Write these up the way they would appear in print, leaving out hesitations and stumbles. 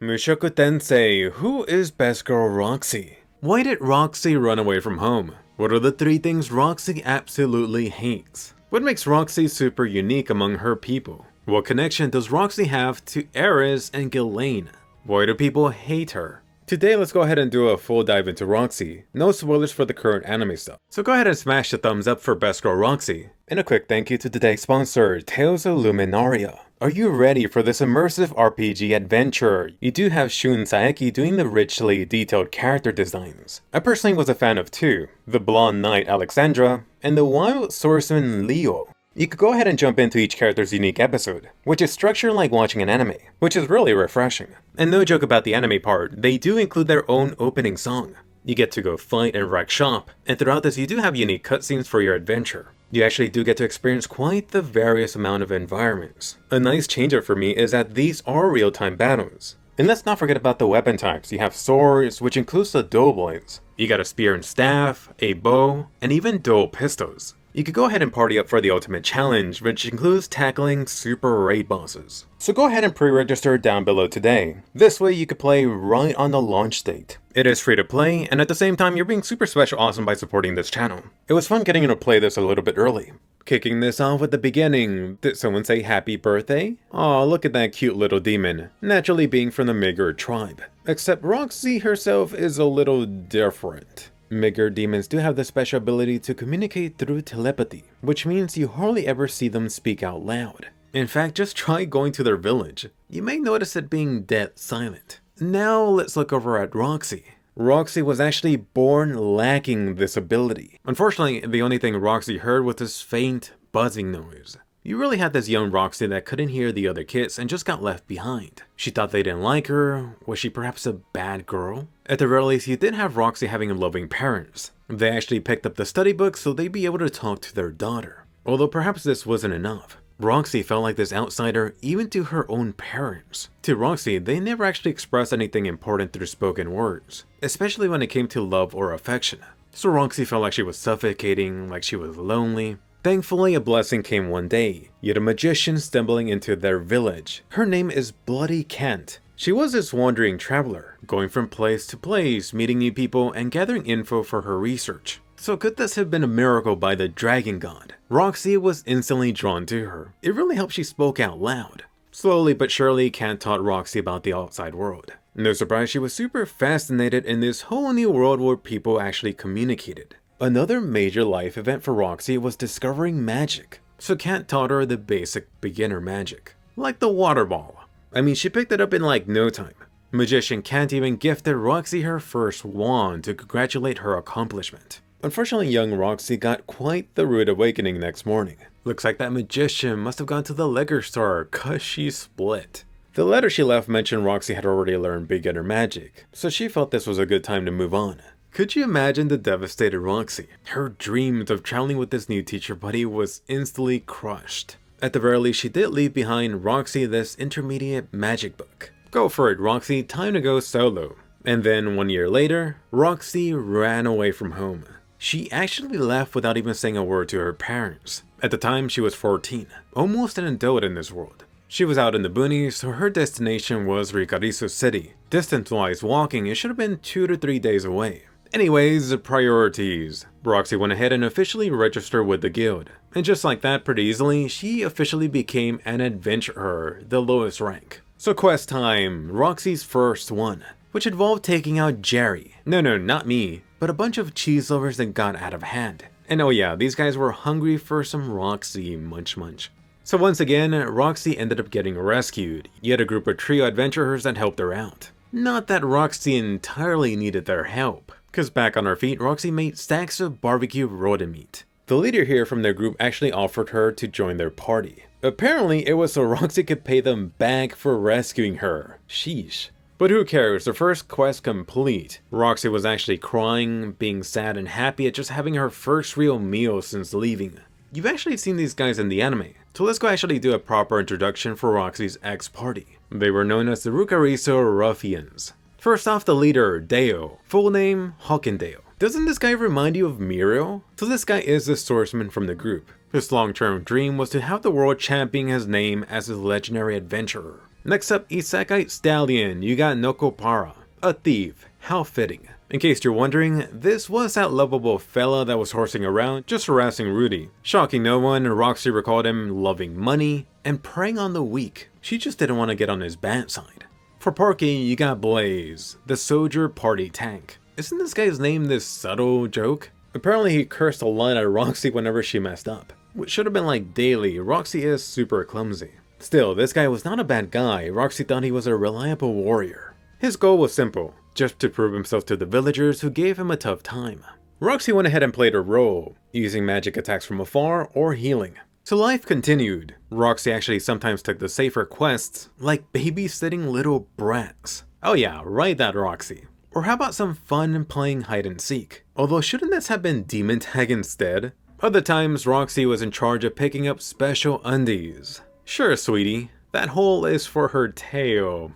Mushoku Tensei, who is best girl Roxy? Why did Roxy run away from home? What are the 3 things Roxy absolutely hates? What makes Roxy super unique among her people? What connection does Roxy have to Ares and Ghislaine? Why do people hate her? Today, let's go ahead and do a full dive into Roxy. No spoilers for the current anime stuff. So go ahead and smash the thumbs up for Best Girl Roxy. And a quick thank you to today's sponsor, Tales of Luminaria. Are you ready for this immersive RPG adventure? You do have Shun Saeki doing the richly detailed character designs. I personally was a fan of 2, the blonde knight Alexandra, and the wild swordsman Leo. You could go ahead and jump into each character's unique episode, which is structured like watching an anime, which is really refreshing. And no joke about the anime part, they do include their own opening song. You get to go fight and wreck shop, and throughout this you do have unique cutscenes for your adventure. You actually do get to experience quite the various amount of environments. A nice change-up for me is that these are real-time battles. And let's not forget about the weapon types. You have swords, which includes the dual blades. You got a spear and staff, a bow, and even dual pistols. You could go ahead and party up for the ultimate challenge, which includes tackling super raid bosses. So go ahead and pre-register down below today. This way you could play right on the launch date. It is free to play, and at the same time you're being super special awesome by supporting this channel. It was fun getting to play this a little bit early. Kicking this off at the beginning, did someone say happy birthday? Aw, look at that cute little demon, naturally being from the Midgard tribe. Except Roxy herself is a little different. Midgard demons do have the special ability to communicate through telepathy, which means you hardly ever see them speak out loud. In fact, just try going to their village. You may notice it being dead silent. Now let's look over at Roxy. Roxy was actually born lacking this ability. Unfortunately, the only thing Roxy heard was this faint buzzing noise. You really had this young Roxy that couldn't hear the other kids and just got left behind. She thought they didn't like her. Was she perhaps a bad girl? At the very least, you did have Roxy having loving parents. They actually picked up the study book so they'd be able to talk to their daughter. Although perhaps this wasn't enough. Roxy felt like this outsider even to her own parents. To Roxy, they never actually expressed anything important through spoken words, especially when it came to love or affection. So Roxy felt like she was suffocating, like she was lonely. Thankfully, a blessing came one day. You had a magician stumbling into their village. Her name is Bloody Kent. She was this wandering traveler, going from place to place, meeting new people, and gathering info for her research. So could this have been a miracle by the dragon god? Roxy was instantly drawn to her. It really helped she spoke out loud. Slowly but surely, Kent taught Roxy about the outside world. No surprise, she was super fascinated in this whole new world where people actually communicated. Another major life event for Roxy was discovering magic. So Kent taught her the basic beginner magic, like the water ball. I mean, she picked it up in like no time. Magician Kent even gifted Roxy her first wand to congratulate her accomplishment. Unfortunately, young Roxy got quite the rude awakening next morning. Looks like that magician must have gone to the liquor store cause she split. The letter she left mentioned Roxy had already learned beginner magic, so she felt this was a good time to move on. Could you imagine the devastated Roxy? Her dreams of traveling with this new teacher buddy was instantly crushed. At the very least, she did leave behind Roxy this intermediate magic book. Go for it, Roxy, time to go solo. And then 1 year later, Roxy ran away from home. She actually left without even saying a word to her parents. At the time, she was 14, almost an adult in this world. She was out in the boonies, so her destination was Ricarizo City. Distance-wise walking, it should have been 2 to 3 days away. Anyways, priorities. Roxy went ahead and officially registered with the guild. And just like that, pretty easily, she officially became an adventurer, the lowest rank. So quest time, Roxy's first one, which involved taking out Jerry. No, not me, but a bunch of cheese lovers that got out of hand. And oh yeah, these guys were hungry for some Roxy munch. So once again, Roxy ended up getting rescued. You had a group of trio adventurers that helped her out. Not that Roxy entirely needed their help. Cause back on her feet, Roxy made stacks of barbecue rodent meat. The leader here from their group actually offered her to join their party. Apparently, it was so Roxy could pay them back for rescuing her. Sheesh. But who cares, the first quest complete. Roxy was actually crying, being sad and happy at just having her first real meal since leaving. You've actually seen these guys in the anime, so let's go actually do a proper introduction for Roxy's ex-party. They were known as the Ricarizo Ruffians. First off, the leader, Deo. Full name, Hawkindale. Doesn't this guy remind you of Muriel? So this guy is the swordsman from the group. His long-term dream was to have the world championing his name as his legendary adventurer. Next up, Isekai Stallion, you got Nokopara, a thief. How fitting. In case you're wondering, this was that lovable fella that was horsing around, just harassing Rudy. Shocking no one, Roxy recalled him loving money and preying on the weak. She just didn't want to get on his bad side. For Parky, you got Blaze, the soldier party tank. Isn't this guy's name this subtle joke? Apparently he cursed a lot at Roxy whenever she messed up, which should have been like daily. Roxy is super clumsy. Still, this guy was not a bad guy. Roxy thought he was a reliable warrior. His goal was simple, just to prove himself to the villagers who gave him a tough time. Roxy went ahead and played her role, using magic attacks from afar or healing. So life continued. Roxy actually sometimes took the safer quests, like babysitting little brats. Oh yeah, right that Roxy. Or how about some fun playing hide and seek? Although shouldn't this have been Demon Tag instead? Other times, Roxy was in charge of picking up special undies. Sure, sweetie, that hole is for her tail.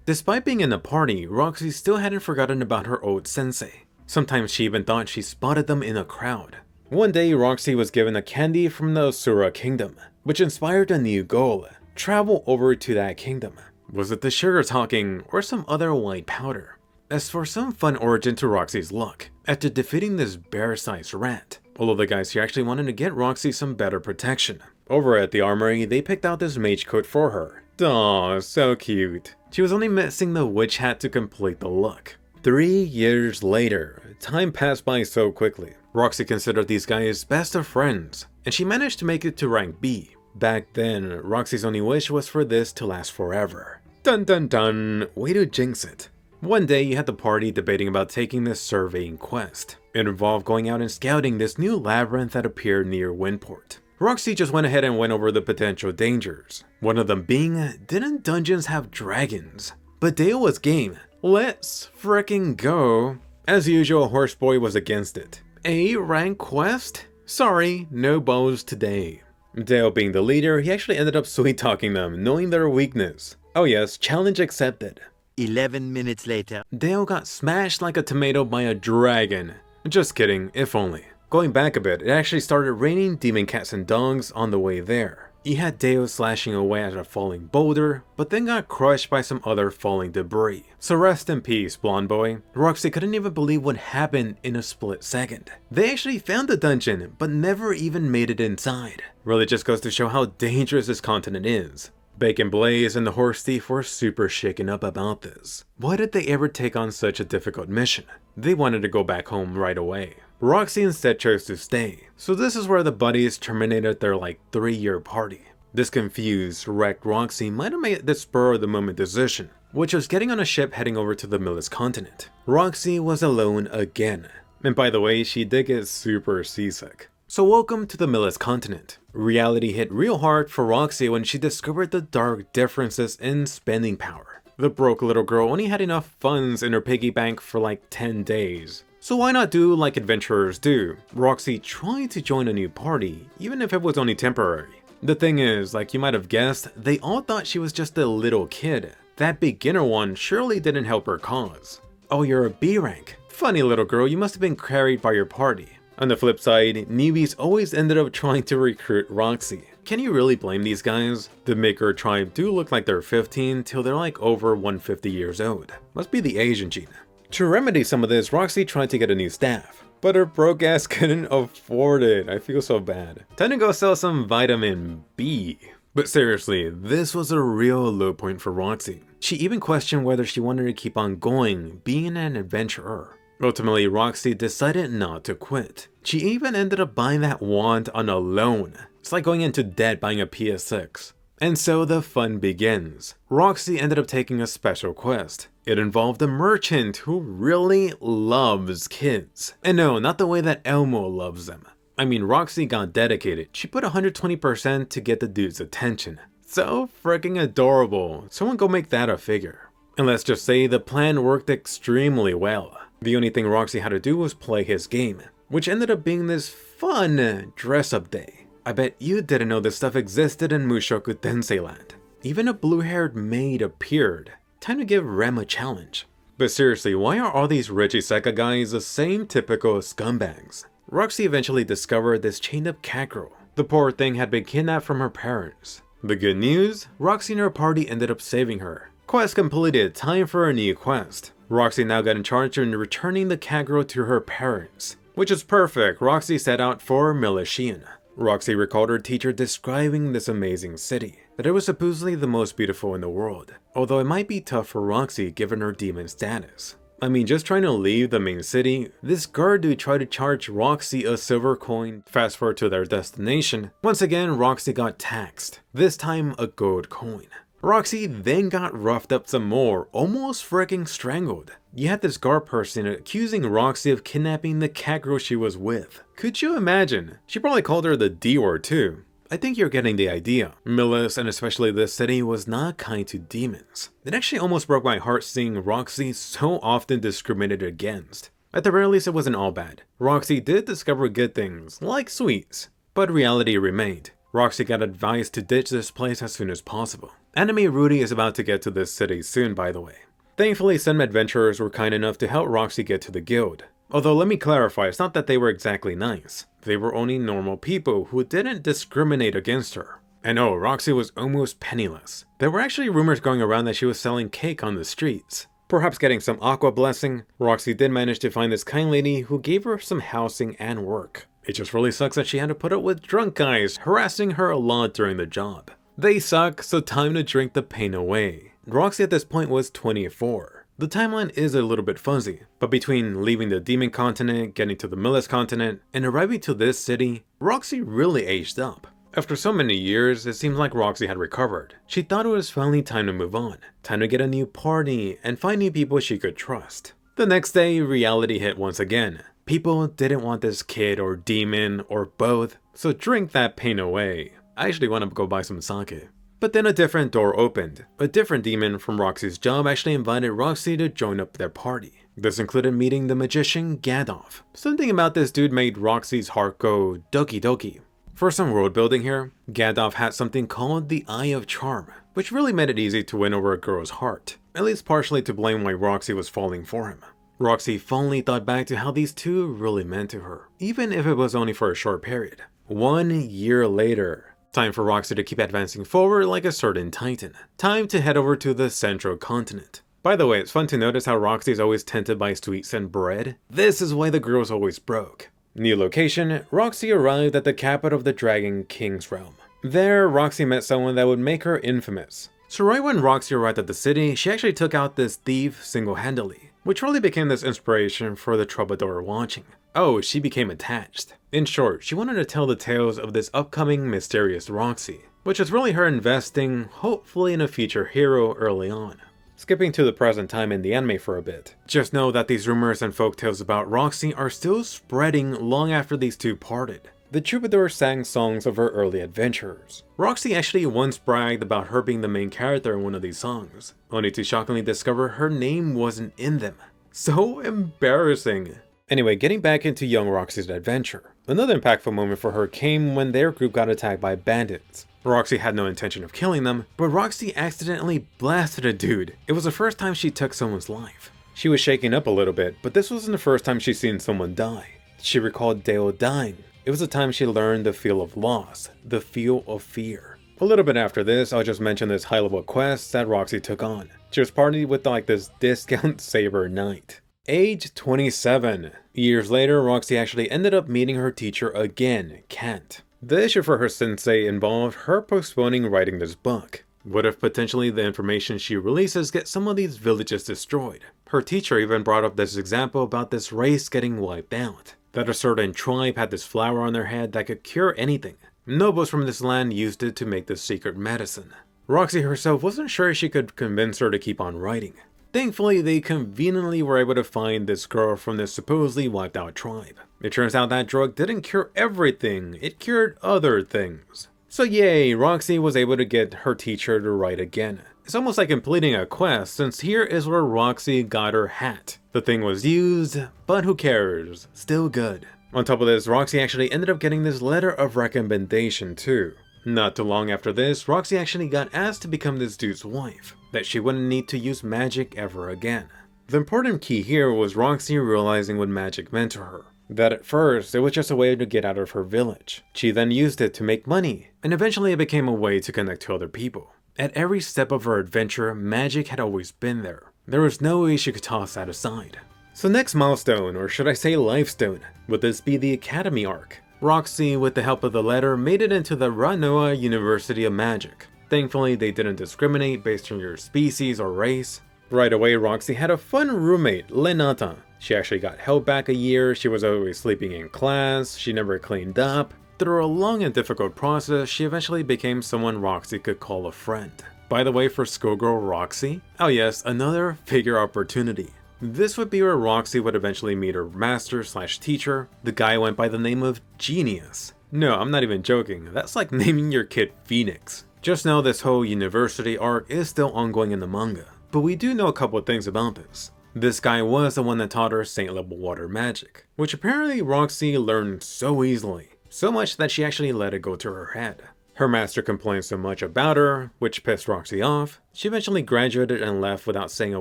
Despite being in the party, Roxy still hadn't forgotten about her old sensei. Sometimes she even thought she spotted them in a crowd. One day, Roxy was given a candy from the Asura kingdom, which inspired a new goal: travel over to that kingdom. Was it the sugar talking or some other white powder? As for some fun origin to Roxy's luck, after defeating this bear-sized rat, all of the guys here actually wanted to get Roxy some better protection. Over at the armory, they picked out this mage coat for her. Aw, so cute. She was only missing the witch hat to complete the look. 3 years later, time passed by so quickly. Roxy considered these guys best of friends, and she managed to make it to rank B. Back then, Roxy's only wish was for this to last forever. Dun dun dun, way to jinx it. One day you had the party debating about taking this surveying quest. It involved going out and scouting this new labyrinth that appeared near Windport. Roxy just went ahead and went over the potential dangers. One of them being, didn't dungeons have dragons? But Dale was game. Let's frickin' go. As usual, Horseboy was against it. A rank quest? Sorry, no bows today. Dale being the leader, he actually ended up sweet-talking them, knowing their weakness. Oh yes, challenge accepted. 11 minutes later. Dale got smashed like a tomato by a dragon. Just kidding, if only. Going back a bit, it actually started raining demon cats and dogs on the way there. You had Dale slashing away at a falling boulder, but then got crushed by some other falling debris. So rest in peace, blonde boy. Roxy couldn't even believe what happened in a split second. They actually found the dungeon, but never even made it inside. Really just goes to show how dangerous this continent is. Bacon Blaze and the Horse Thief were super shaken up about this. Why did they ever take on such a difficult mission? They wanted to go back home right away. Roxy instead chose to stay, so this is where the buddies terminated their 3-year party. This confused, wrecked Roxy might have made the spur of the moment decision, which was getting on a ship heading over to the Millis continent. Roxy was alone again, and by the way, she did get super seasick. So welcome to the Millis continent. Reality hit real hard for Roxy when she discovered the dark differences in spending power. The broke little girl only had enough funds in her piggy bank for 10 days. So why not do like adventurers do? Roxy tried to join a new party, even if it was only temporary. The thing is, like you might have guessed, they all thought she was just a little kid. That beginner one surely didn't help her cause. Oh, you're a B rank. Funny little girl, you must have been carried by your party. On the flip side, newbies always ended up trying to recruit Roxy. Can you really blame these guys? The Maker tribe do look like they're 15 till they're over 150 years old. Must be the Asian gene. To remedy some of this, Roxy tried to get a new staff, but her broke ass couldn't afford it. I feel so bad. Time to go sell some vitamin B. But seriously, this was a real low point for Roxy. She even questioned whether she wanted to keep on going, being an adventurer. Ultimately, Roxy decided not to quit. She even ended up buying that wand on a loan. It's like going into debt buying a PS6. And so the fun begins. Roxy ended up taking a special quest. It involved a merchant who really loves kids. And no, not the way that Elmo loves them. I mean, Roxy got dedicated. She put 120% to get the dude's attention. So freaking adorable. Someone go make that a figure. And let's just say the plan worked extremely well. The only thing Roxy had to do was play his game, which ended up being this fun dress-up day. I bet you didn't know this stuff existed in Mushoku Tensei Land. Even a blue-haired maid appeared. Time to give Rem a challenge. But seriously, why are all these rich isekai guys the same typical scumbags? Roxy eventually discovered this chained-up cat girl. The poor thing had been kidnapped from her parents. The good news? Roxy and her party ended up saving her. Quest completed, time for a new quest. Roxy now got in charge of returning the cat girl to her parents. Which is perfect, Roxy set out for Milishian. Roxy recalled her teacher describing this amazing city, that it was supposedly the most beautiful in the world, although it might be tough for Roxy given her demon status. I mean, just trying to leave the main city, this guard dude tried to charge Roxy a silver coin. Fast forward to their destination, once again Roxy got taxed, this time a gold coin. Roxy then got roughed up some more, almost freaking strangled. You had this guard person accusing Roxy of kidnapping the cat girl she was with. Could you imagine? She probably called her the D word too. I think you're getting the idea. Milis, and especially this city, was not kind to demons. It actually almost broke my heart seeing Roxy so often discriminated against. At the very least, it wasn't all bad. Roxy did discover good things, like sweets. But reality remained. Roxy got advised to ditch this place as soon as possible. Anime Rudy is about to get to this city soon, by the way. Thankfully, some adventurers were kind enough to help Roxy get to the guild. Although let me clarify, it's not that they were exactly nice. They were only normal people who didn't discriminate against her. And oh, Roxy was almost penniless. There were actually rumors going around that she was selling cake on the streets. Perhaps getting some aqua blessing, Roxy did manage to find this kind lady who gave her some housing and work. It just really sucks that she had to put up with drunk guys harassing her a lot during the job. They suck, so time to drink the pain away. Roxy at this point was 24. The timeline is a little bit fuzzy, but between leaving the demon continent, getting to the Milis continent, and arriving to this city, Roxy really aged up. After so many years, it seems like Roxy had recovered. She thought it was finally time to move on, time to get a new party, and find new people she could trust. The next day, reality hit once again. People didn't want this kid or demon or both, so drink that pain away. I actually want to go buy some sake. But then a different door opened. A different demon from Roxy's job actually invited Roxy to join up their party. This included meeting the magician Gadolf. Something about this dude made Roxy's heart go doki doki. For some world building here, Gadolf had something called the Eye of Charm, which really made it easy to win over a girl's heart, at least partially to blame why Roxy was falling for him. Roxy fondly thought back to how these two really meant to her, even if it was only for a short period. 1 year later, time for Roxy to keep advancing forward like a certain titan. Time to head over to the central continent. By the way, it's fun to notice how Roxy is always tempted by sweets and bread. This is why the girl's always broke. New location, Roxy arrived at the capital of the Dragon King's realm. There, Roxy met someone that would make her infamous. So right when Roxy arrived at the city, she actually took out this thief single-handedly, which really became this inspiration for the troubadour watching. Oh, she became attached. In short, she wanted to tell the tales of this upcoming mysterious Roxy, which is really her investing, hopefully in a future hero early on. Skipping to the present time in the anime for a bit. Just know that these rumors and folktales about Roxy are still spreading long after these two parted. The troubadour sang songs of her early adventures. Roxy actually once bragged about her being the main character in one of these songs, only to shockingly discover her name wasn't in them. So embarrassing. Anyway, getting back into young Roxy's adventure. Another impactful moment for her came when their group got attacked by bandits. Roxy had no intention of killing them, but Roxy accidentally blasted a dude. It was the first time she took someone's life. She was shaking up a little bit, but this wasn't the first time she'd seen someone die. She recalled Dale dying. It was the time she learned the feel of loss, the feel of fear. A little bit after this, I'll just mention this high-level quest that Roxy took on. She was partied with like this discount saber knight. Age 27. Years later, Roxy actually ended up meeting her teacher again, Kent. The issue for her sensei involved her postponing writing this book. What if potentially the information she releases gets some of these villages destroyed? Her teacher even brought up this example about this race getting wiped out. That a certain tribe had this flower on their head that could cure anything. Nobles from this land used it to make this secret medicine. Roxy herself wasn't sure she could convince her to keep on writing. Thankfully, they conveniently were able to find this girl from this supposedly wiped out tribe. It turns out that drug didn't cure everything, it cured other things. So yay, Roxy was able to get her teacher to write again. It's almost like completing a quest, since here is where Roxy got her hat. The thing was used, but who cares, still good. On top of this, Roxy actually ended up getting this letter of recommendation too. Not too long after this, Roxy actually got asked to become this dude's wife, that she wouldn't need to use magic ever again. The important key here was Roxy realizing what magic meant to her. That at first, it was just a way to get out of her village. She then used it to make money, and eventually it became a way to connect to other people. At every step of her adventure, magic had always been there. There was no way she could toss that aside. So next milestone, or should I say lifestone, would this be the Academy arc? Roxy, with the help of the letter, made it into the Ranoa University of Magic. Thankfully, they didn't discriminate based on your species or race. Right away, Roxy had a fun roommate, Lenata. She actually got held back a year, she was always sleeping in class, she never cleaned up. Through a long and difficult process, she eventually became someone Roxy could call a friend. By the way, for Schoolgirl Roxy, oh yes, another figure opportunity. This would be where Roxy would eventually meet her master/teacher. The guy went by the name of Genius. No, I'm not even joking, that's like naming your kid Phoenix. Just know this whole university arc is still ongoing in the manga, but we do know a couple of things about this. This guy was the one that taught her Saint level water magic, which apparently Roxy learned so easily. So much that she actually let it go to her head. Her master complained so much about her, which pissed Roxy off. She eventually graduated and left without saying a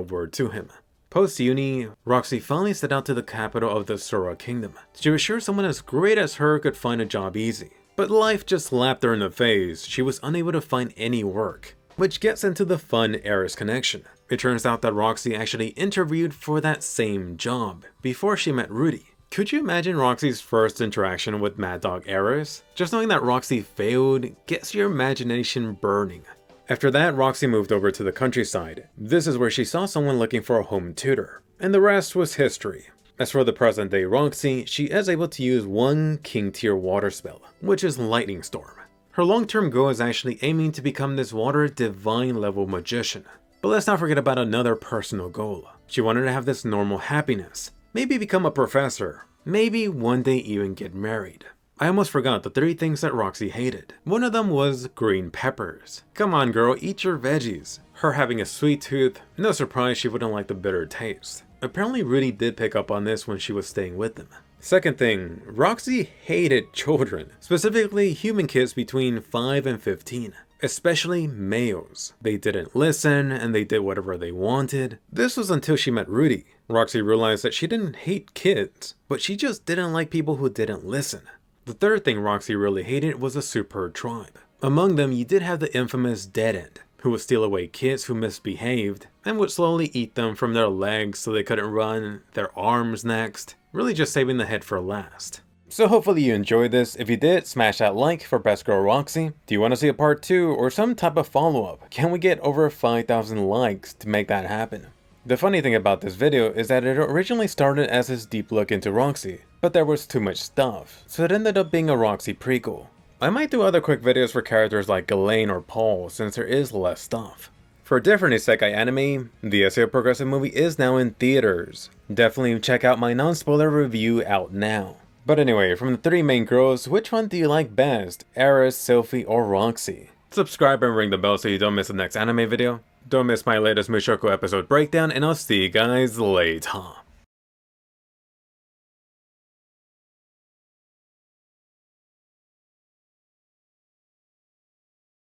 word to him. Post-uni, Roxy finally set out to the capital of the Sora Kingdom. She was sure someone as great as her could find a job easy. But life just slapped her in the face. She was unable to find any work. Which gets into the fun Eris connection. It turns out that Roxy actually interviewed for that same job before she met Rudy. Could you imagine Roxy's first interaction with Mad Dog Eris? Just knowing that Roxy failed gets your imagination burning. After that, Roxy moved over to the countryside. This is where she saw someone looking for a home tutor, and the rest was history. As for the present day Roxy, she is able to use one king tier water spell, which is Lightning Storm. Her long-term goal is actually aiming to become this water divine level magician. But let's not forget about another personal goal. She wanted to have this normal happiness. Maybe become a professor. Maybe one day even get married. I almost forgot the 3 things that Roxy hated. One of them was green peppers. Come on girl, eat your veggies. Her having a sweet tooth, no surprise she wouldn't like the bitter taste. Apparently Rudy did pick up on this when she was staying with them. Second thing, Roxy hated children, specifically human kids between 5 and 15. Especially males. They didn't listen and they did whatever they wanted. This was until she met Rudy. Roxy realized that she didn't hate kids, but she just didn't like people who didn't listen. The third thing Roxy really hated was a super tribe. Among them, you did have the infamous Dead End, who would steal away kids who misbehaved and would slowly eat them from their legs so they couldn't run, their arms next, really just saving the head for last. So hopefully you enjoyed this. If you did, smash that like for Best Girl Roxy. Do you want to see a part 2 or some type of follow-up? Can we get over 5,000 likes to make that happen? The funny thing about this video is that it originally started as this deep look into Roxy, but there was too much stuff, so it ended up being a Roxy prequel. I might do other quick videos for characters like Ghislaine or Paul since there is less stuff. For a different isekai anime, the SAO Progressive movie is now in theaters. Definitely check out my non-spoiler review out now. But anyway, from the 3 main girls, which one do you like best? Eris, Sylphie, or Roxy? Subscribe and ring the bell so you don't miss the next anime video. Don't miss my latest Mushoku episode breakdown, and I'll see you guys later.